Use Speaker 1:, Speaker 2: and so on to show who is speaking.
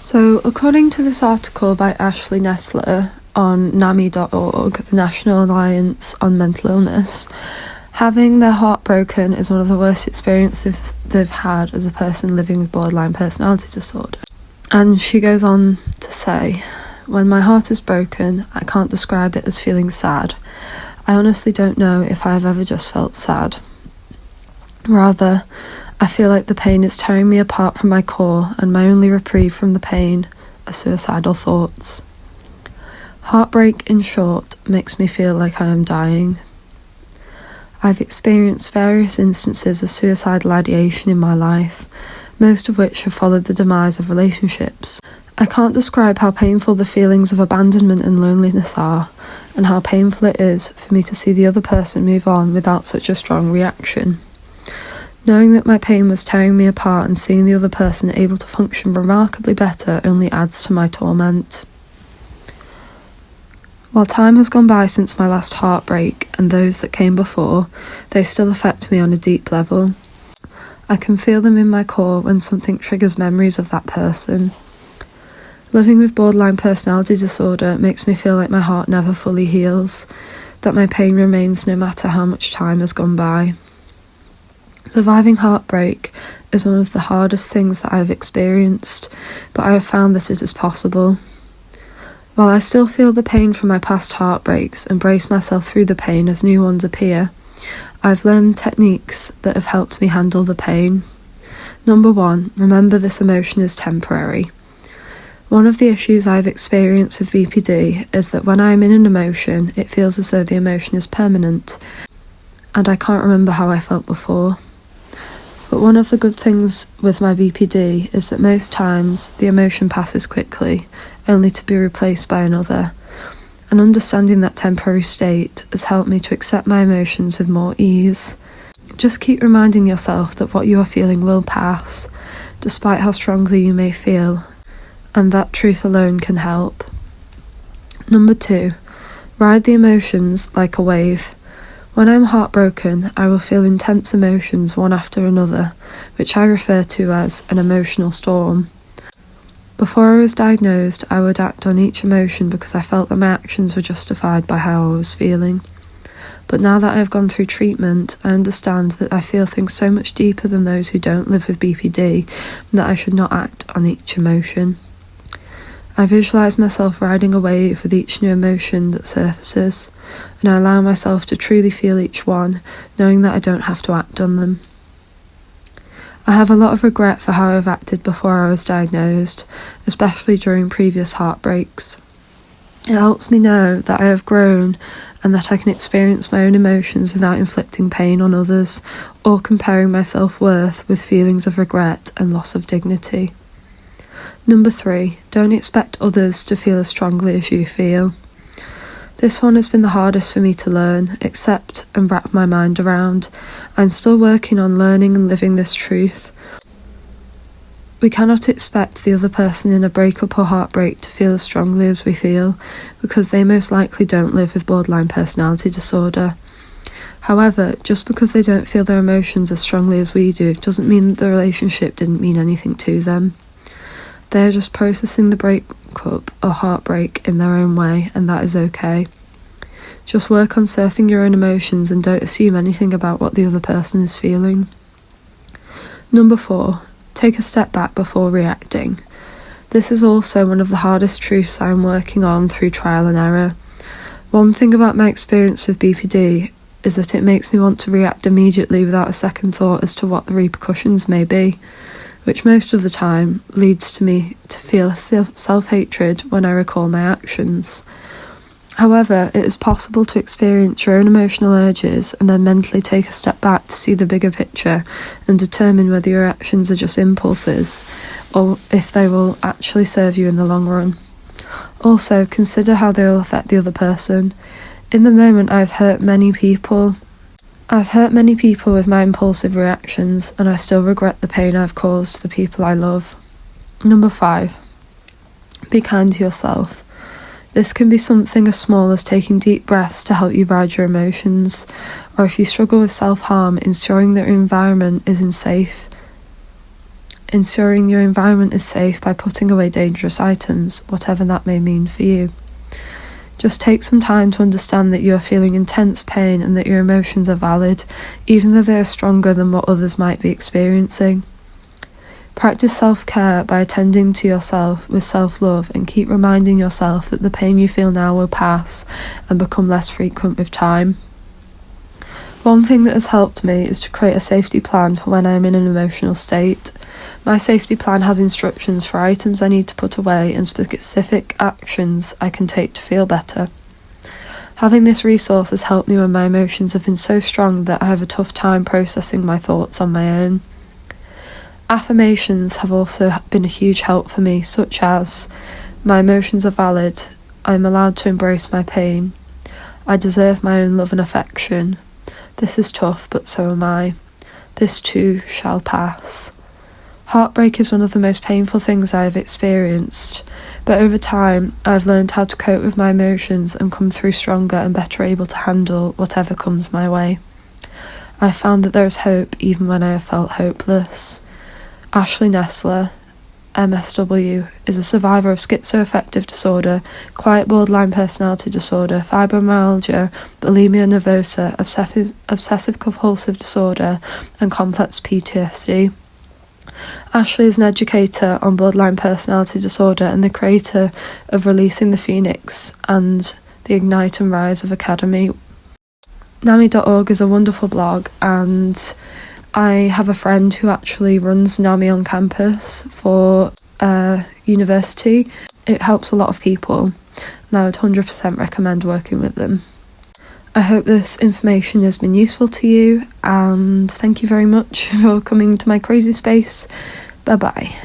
Speaker 1: So, according to this article by Ashley Nestler on NAMI.org, the National Alliance on Mental Illness, having their heart broken is one of the worst experiences they've had as a person living with borderline personality disorder. And she goes on to say, "When my heart is broken, I can't describe it as feeling sad. I honestly don't know if I have ever just felt sad. Rather, I feel like the pain is tearing me apart from my core, and my only reprieve from the pain are suicidal thoughts. Heartbreak, in short, makes me feel like I am dying. I've experienced various instances of suicidal ideation in my life, most of which have followed the demise of relationships. I can't describe how painful the feelings of abandonment and loneliness are, and how painful it is for me to see the other person move on without such a strong reaction. Knowing that my pain was tearing me apart and seeing the other person able to function remarkably better only adds to my torment. While time has gone by since my last heartbreak and those that came before, they still affect me on a deep level. I can feel them in my core when something triggers memories of that person. Living with borderline personality disorder makes me feel like my heart never fully heals, that my pain remains no matter how much time has gone by. Surviving heartbreak is one of the hardest things that I have experienced, but I have found that it is possible. While I still feel the pain from my past heartbreaks and brace myself through the pain as new ones appear, I've learned techniques that have helped me handle the pain. Number 1, remember this emotion is temporary. One of the issues I've experienced with BPD is that when I am in an emotion, it feels as though the emotion is permanent, and I can't remember how I felt before. But one of the good things with my BPD is that most times the emotion passes quickly, only to be replaced by another, and understanding that temporary state has helped me to accept my emotions with more ease. Just keep reminding yourself that what you are feeling will pass, despite how strongly you may feel, and that truth alone can help. Number 2, ride the emotions like a wave. When I'm heartbroken, I will feel intense emotions one after another, which I refer to as an emotional storm. Before I was diagnosed, I would act on each emotion because I felt that my actions were justified by how I was feeling. But now that I have gone through treatment, I understand that I feel things so much deeper than those who don't live with BPD, and that I should not act on each emotion. I visualise myself riding a wave with each new emotion that surfaces, and I allow myself to truly feel each one, knowing that I don't have to act on them. I have a lot of regret for how I've acted before I was diagnosed, especially during previous heartbreaks. It helps me know that I have grown and that I can experience my own emotions without inflicting pain on others or comparing my self-worth with feelings of regret and loss of dignity. Number 3, don't expect others to feel as strongly as you feel. This one has been the hardest for me to learn, accept and wrap my mind around. I'm still working on learning and living this truth. We cannot expect the other person in a breakup or heartbreak to feel as strongly as we feel, because they most likely don't live with borderline personality disorder. However, just because they don't feel their emotions as strongly as we do doesn't mean that the relationship didn't mean anything to them. They are just processing the breakup or heartbreak in their own way, and that is okay. Just work on surfing your own emotions and don't assume anything about what the other person is feeling. Number 4, take a step back before reacting. This is also one of the hardest truths I am working on through trial and error. One thing about my experience with BPD is that it makes me want to react immediately without a second thought as to what the repercussions may be, which most of the time leads to me to feel self-hatred when I recall my actions. However, it is possible to experience your own emotional urges and then mentally take a step back to see the bigger picture and determine whether your actions are just impulses or if they will actually serve you in the long run. Also, consider how they will affect the other person. In the moment, I've hurt many people with my impulsive reactions, and I still regret the pain I've caused to the people I love. Number 5, be kind to yourself. This can be something as small as taking deep breaths to help you ride your emotions, or if you struggle with self-harm, ensuring that your environment is safe ensuring your environment is safe by putting away dangerous items, whatever that may mean for you. Just take some time to understand that you are feeling intense pain and that your emotions are valid, even though they are stronger than what others might be experiencing. Practice self-care by attending to yourself with self-love and keep reminding yourself that the pain you feel now will pass and become less frequent with time. One thing that has helped me is to create a safety plan for when I am in an emotional state. My safety plan has instructions for items I need to put away and specific actions I can take to feel better. Having this resource has helped me when my emotions have been so strong that I have a tough time processing my thoughts on my own. Affirmations have also been a huge help for me, such as, my emotions are valid, I am allowed to embrace my pain, I deserve my own love and affection, this is tough but so am I, this too shall pass. Heartbreak is one of the most painful things I have experienced, but over time I've learned how to cope with my emotions and come through stronger and better able to handle whatever comes my way. I've found that there is hope even when I have felt hopeless. Nestler, MSW, is a survivor of schizoaffective disorder, quiet borderline personality disorder, fibromyalgia, bulimia nervosa, obsessive compulsive disorder, and complex PTSD. Ashley is an educator on borderline personality disorder and the creator of Releasing the Phoenix and the Ignite and Rise of Academy. NAMI.org is a wonderful blog, and I have a friend who actually runs NAMI on campus for university. It helps a lot of people, and I would 100% recommend working with them. I hope this information has been useful to you, and thank you very much for coming to my crazy space. Bye bye.